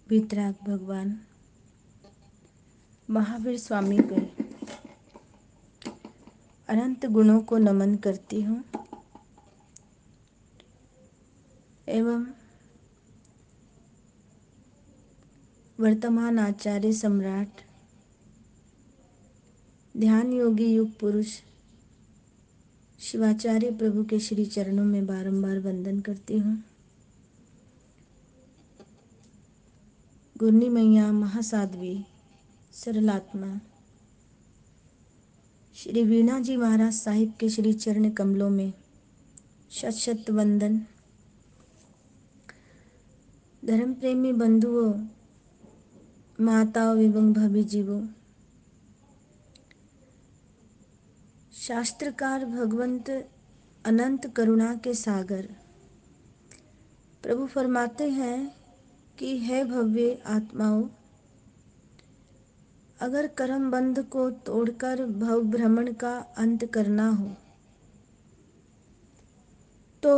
वीतराग भगवान महावीर स्वामी के अनंत गुणों को नमन करती हूँ एवं वर्तमान आचार्य सम्राट ध्यान योगी युग पुरुष शिवाचार्य प्रभु के श्री चरणों में बारंबार वंदन करती हूँ। गुरनी मैया महासाध्वी सरलात्मा श्री वीणा जी महाराज साहिब के श्री चरण कमलों में शत शत वंदन। धर्म प्रेमी बंधुओं, माताओं एवं भाभी जीवों, शास्त्रकार भगवंत अनंत करुणा के सागर प्रभु फरमाते हैं कि है भव्य आत्माओं, अगर कर्म बंध को तोड़कर भव भ्रमण का अंत करना हो तो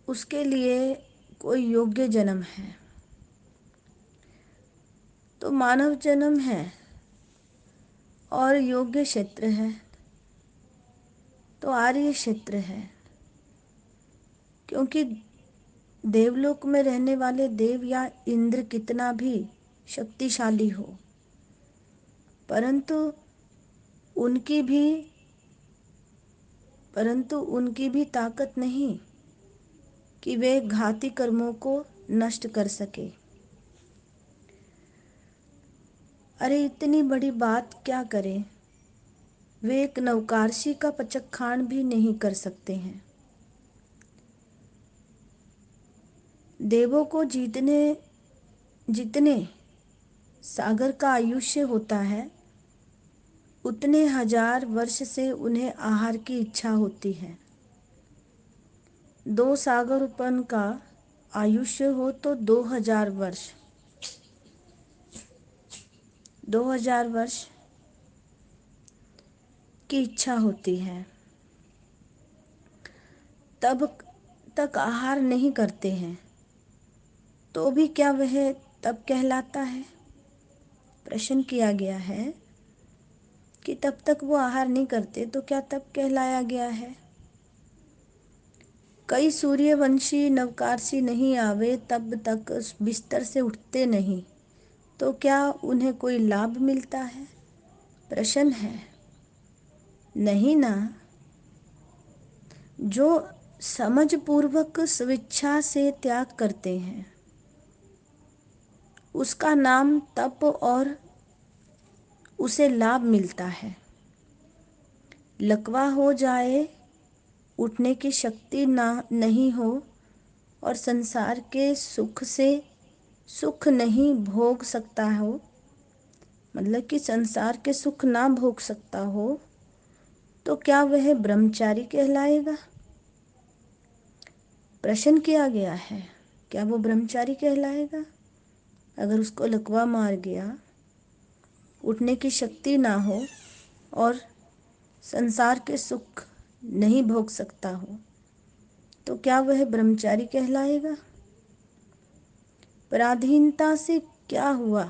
उसके लिए कोई योग्य जन्म है तो मानव जन्म है और योग्य क्षेत्र है तो आर्य क्षेत्र है, क्योंकि देवलोक में रहने वाले देव या इंद्र कितना भी शक्तिशाली हो परंतु उनकी भी ताकत नहीं कि वे घाती कर्मों को नष्ट कर सके। अरे इतनी बड़ी बात क्या करें, वे एक नवकारशी का पचखान भी नहीं कर सकते हैं। देवों को जितने सागर का आयुष्य होता है उतने 1000 वर्ष से उन्हें आहार की इच्छा होती है। 2 सागरोपन का आयुष्य हो तो 2000 वर्ष 2000 वर्ष की इच्छा होती है, तब तक आहार नहीं करते हैं तो भी क्या वह तब कहलाता है? प्रश्न किया गया है कि तब तक वो आहार नहीं करते तो क्या तब कहलाया गया है? कई सूर्यवंशी नवकारशी नहीं आवे तब तक बिस्तर से उठते नहीं तो क्या उन्हें कोई लाभ मिलता है? प्रश्न है, नहीं ना। जो समझ पूर्वक स्वेच्छा से त्याग करते हैं उसका नाम तप और उसे लाभ मिलता है। लकवा हो जाए, उठने की शक्ति नहीं हो और संसार के सुख से सुख नहीं भोग सकता हो, मतलब कि संसार के सुख ना भोग सकता हो तो क्या वह ब्रह्मचारी कहलाएगा? प्रश्न किया गया है, क्या वो ब्रह्मचारी कहलाएगा? अगर उसको लकवा मार गया, उठने की शक्ति ना हो और संसार के सुख नहीं भोग सकता हो तो क्या वह ब्रह्मचारी कहलाएगा? पराधीनता से क्या हुआ?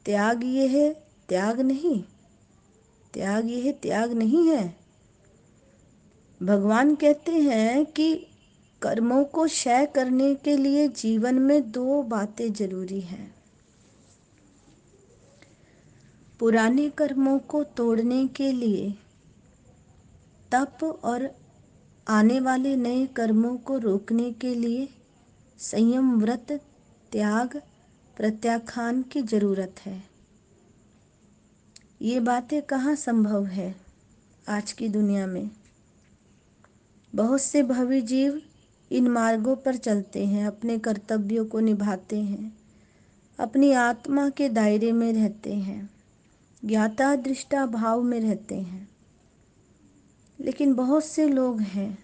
त्याग ये है, त्याग नहीं, त्याग ये है, त्याग नहीं है। भगवान कहते हैं कि कर्मों को क्षय करने के लिए जीवन में 2 बातें जरूरी हैं। पुराने कर्मों को तोड़ने के लिए तप और आने वाले नए कर्मों को रोकने के लिए संयम, व्रत, त्याग, प्रत्याख्यान की जरूरत है। ये बातें कहाँ संभव है आज की दुनिया में? बहुत से भवी जीव इन मार्गों पर चलते हैं, अपने कर्तव्यों को निभाते हैं, अपनी आत्मा के दायरे में रहते हैं, ज्ञाता दृष्टा भाव में रहते हैं। लेकिन बहुत से लोग हैं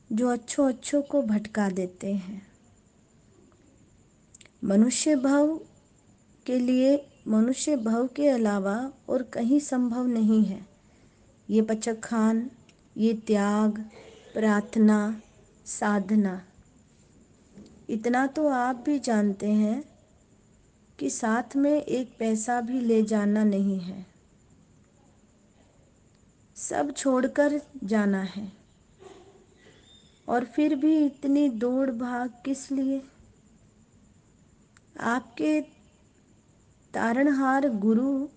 जो अच्छों को भटका देते हैं। मनुष्य भव के अलावा और कहीं संभव नहीं है ये पचखान, ये त्याग, प्रार्थना, साधना। इतना तो आप भी जानते हैं कि साथ में एक पैसा भी ले जाना नहीं है, सब छोड़कर जाना है। और फिर भी इतनी दौड़ भाग किस लिए? आपके तारणहार गुरु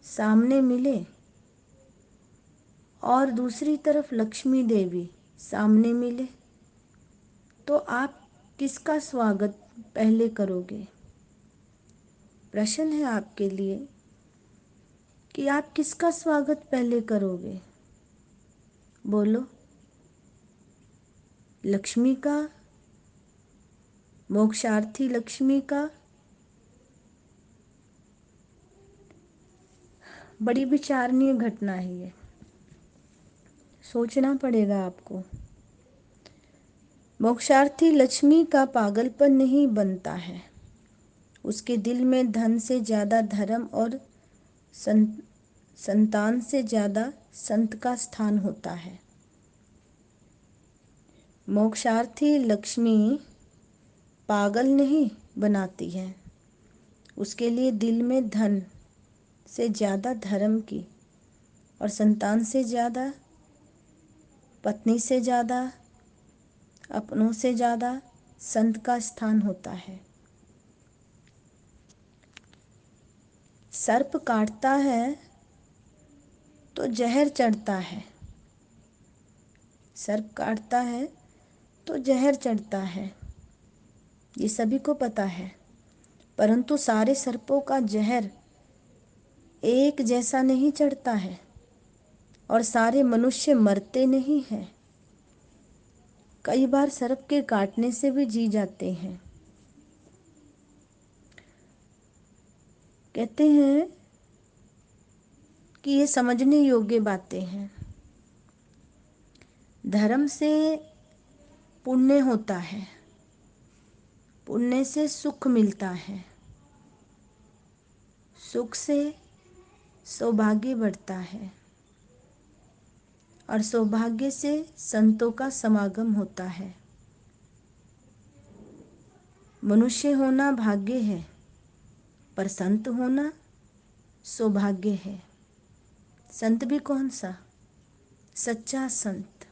सामने मिले और दूसरी तरफ लक्ष्मी देवी सामने मिले, तो आप किसका स्वागत पहले करोगे? प्रश्न है आपके लिए कि आप किसका स्वागत पहले करोगे? बोलो। लक्ष्मी का, मोक्षार्थी लक्ष्मी का? बड़ी विचारणीय घटना है ये, सोचना पड़ेगा आपको। मोक्षार्थी लक्ष्मी का पागलपन नहीं बनता है, उसके दिल में धन से ज़्यादा धर्म और संतान से ज़्यादा संत का स्थान होता है। मोक्षार्थी लक्ष्मी पागल नहीं बनाती है, उसके लिए दिल में धन से ज़्यादा धर्म की और संतान से ज़्यादा, पत्नी से ज़्यादा, अपनों से ज़्यादा संत का स्थान होता है। सर्प काटता है तो जहर चढ़ता है, सर्प काटता है तो जहर चढ़ता है, ये सभी को पता है। परंतु सारे सर्पों का जहर एक जैसा नहीं चढ़ता है और सारे मनुष्य मरते नहीं हैं। कई बार सर्प के काटने से भी जी जाते हैं। कहते हैं कि ये समझने योग्य बातें हैं। धर्म से पुण्य होता है, पुण्य से सुख मिलता है, सुख से सौभाग्य बढ़ता है और सौभाग्य से संतों का समागम होता है। मनुष्य होना भाग्य है, पर संत होना सौभाग्य है। संत भी कौन सा? सच्चा संत,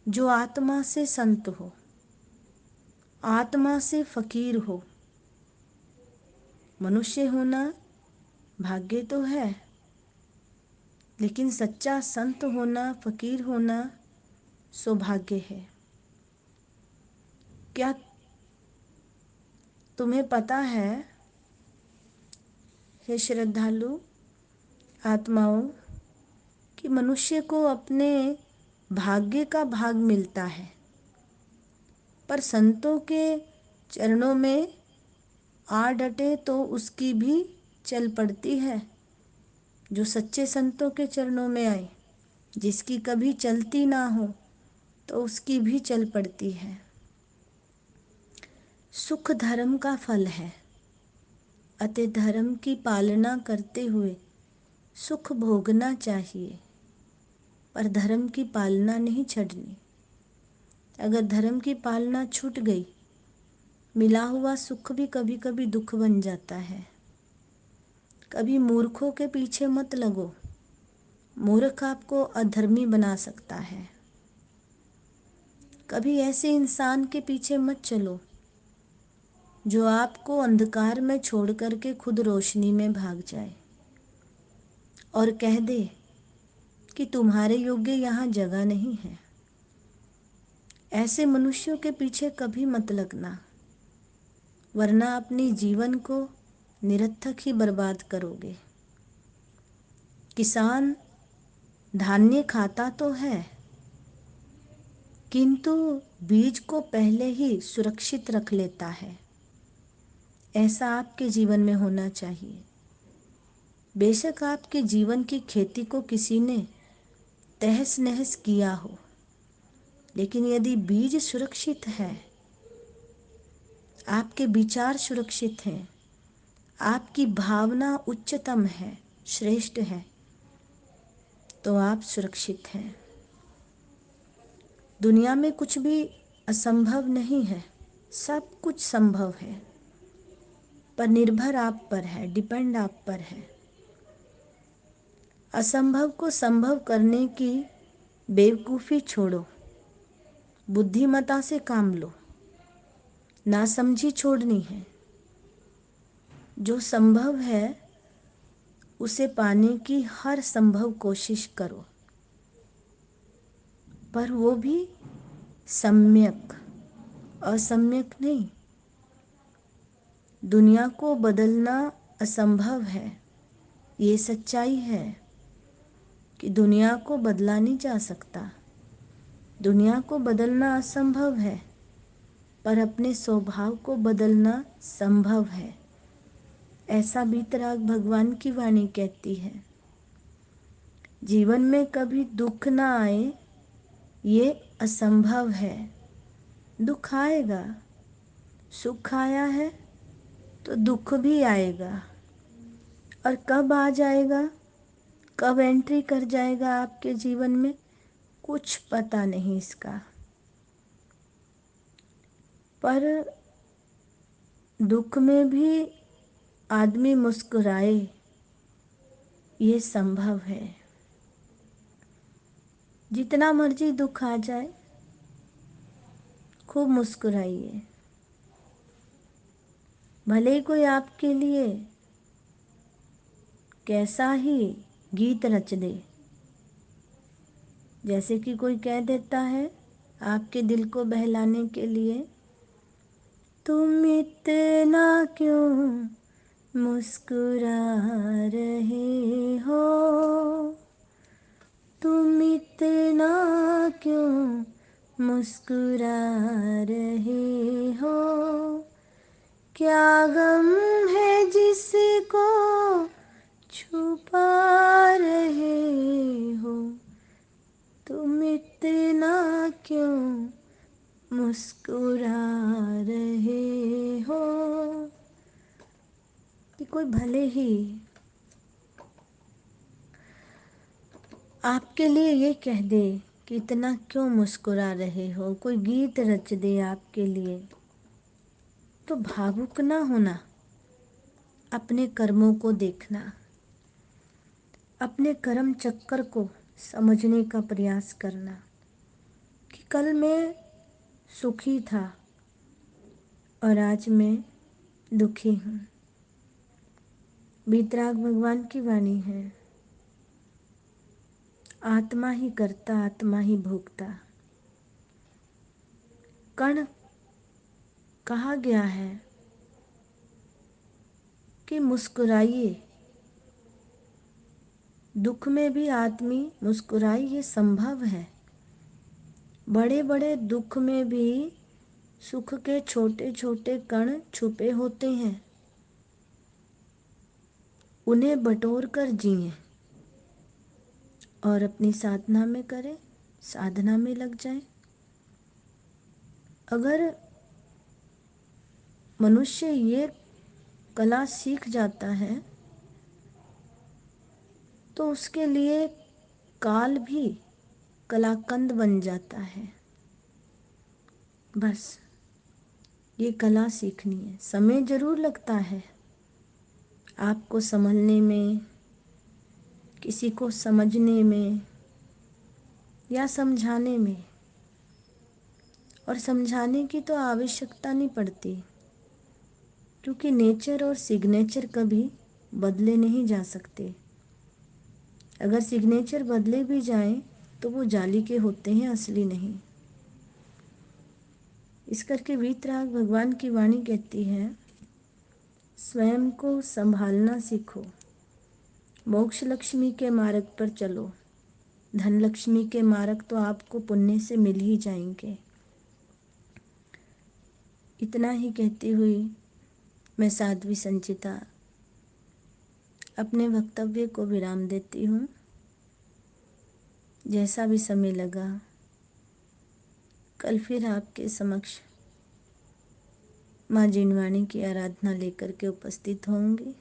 जो आत्मा से संत हो, आत्मा से फकीर हो। मनुष्य होना भाग्य तो है, लेकिन सच्चा संत होना, फकीर होना सौभाग्य है। क्या तुम्हें पता है, हे श्रद्धालु आत्माओं, कि मनुष्य को अपने भाग्य का भाग मिलता है, पर संतों के चरणों में आ डटे तो उसकी भी चल पड़ती है। जो सच्चे संतों के चरणों में आए, जिसकी कभी चलती ना हो तो उसकी भी चल पड़ती है। सुख धर्म का फल है, अतः धर्म की पालना करते हुए सुख भोगना चाहिए, पर धर्म की पालना नहीं छड़नी। अगर धर्म की पालना छूट गई, मिला हुआ सुख भी कभी कभी दुख बन जाता है। कभी मूर्खों के पीछे मत लगो, मूर्ख आपको अधर्मी बना सकता है। कभी ऐसे इंसान के पीछे मत चलो जो आपको अंधकार में छोड़ करके खुद रोशनी में भाग जाए और कह दे कि तुम्हारे योग्य यहाँ जगह नहीं है। ऐसे मनुष्यों के पीछे कभी मत लगना, वरना अपनी जीवन को निरर्थक ही बर्बाद करोगे। किसान धान्य खाता तो है, किंतु बीज को पहले ही सुरक्षित रख लेता है। ऐसा आपके जीवन में होना चाहिए। बेशक आपके जीवन की खेती को किसी ने तहस नहस किया हो, लेकिन यदि बीज सुरक्षित है, आपके विचार सुरक्षित हैं, आपकी भावना उच्चतम है, श्रेष्ठ है, तो आप सुरक्षित हैं। दुनिया में कुछ भी असंभव नहीं है। सब कुछ संभव है, पर निर्भर आप पर है, डिपेंड आप पर है। असंभव को संभव करने की बेवकूफ़ी छोड़ो, बुद्धिमता से काम लो, नासमझी छोड़नी है। जो संभव है उसे पाने की हर संभव कोशिश करो, पर वो भी सम्यक, असम्यक नहीं। दुनिया को बदलना असंभव है, ये सच्चाई है कि दुनिया को बदला नहीं जा सकता। दुनिया को बदलना असंभव है, पर अपने स्वभाव को बदलना संभव है। ऐसा वीतराग भगवान की वाणी कहती है। जीवन में कभी दुख ना आए ये असंभव है। दुख आएगा, सुख आया है तो दुख भी आएगा। और कब आ जाएगा, कब एंट्री कर जाएगा आपके जीवन में, कुछ पता नहीं इसका। पर दुख में भी आदमी मुस्कुराए ये संभव है। जितना मर्जी दुख आ जाए, खूब मुस्कुराइए। भले ही कोई आपके लिए कैसा ही गीत रच दे, जैसे कि कोई कह देता है आपके दिल को बहलाने के लिए, तुम इतना क्यों मुस्कुरा रहे हो, तुम इतना क्यों मुस्कुरा रहे हो, क्या गम है जिसको छुपा रहे हो, तुम इतना क्यों मुस्कुरा रहे हो। कि कोई भले ही आपके लिए ये कह दे कि इतना क्यों मुस्कुरा रहे हो, कोई गीत रच दे आपके लिए, तो भावुक ना होना, अपने कर्मों को देखना, अपने कर्म चक्कर को समझने का प्रयास करना कि कल मैं सुखी था और आज मैं दुखी हूँ। वीतराग भगवान की वाणी है, आत्मा ही करता, आत्मा ही भोगता। कण कहा गया है कि मुस्कुराइए, दुख में भी आदमी मुस्कुराए, ये संभव है। बड़े बड़े दुख में भी सुख के छोटे छोटे कण छुपे होते हैं, उन्हें बटोर कर जिए और अपनी साधना में करें, साधना में लग जाए। अगर मनुष्य ये कला सीख जाता है तो उसके लिए काल भी कलाकंद बन जाता है। बस ये कला सीखनी है। समय जरूर लगता है आपको संभलने में, किसी को समझने में या समझाने में। और समझाने की तो आवश्यकता नहीं पड़ती, क्योंकि नेचर और सिग्नेचर कभी बदले नहीं जा सकते। अगर सिग्नेचर बदले भी जाएं तो वो जाली के होते हैं, असली नहीं। इस करके वीतराग भगवान की वाणी कहती है, स्वयं को संभालना सीखो, मोक्ष लक्ष्मी के मार्ग पर चलो। धन लक्ष्मी के मार्ग तो आपको पुण्य से मिल ही जाएंगे। इतना ही कहती हुई मैं साध्वी संचिता अपने वक्तव्य को विराम देती हूँ। जैसा भी समय लगा कल फिर आपके समक्ष माँ जिनवाणी की आराधना लेकर के उपस्थित होंगी।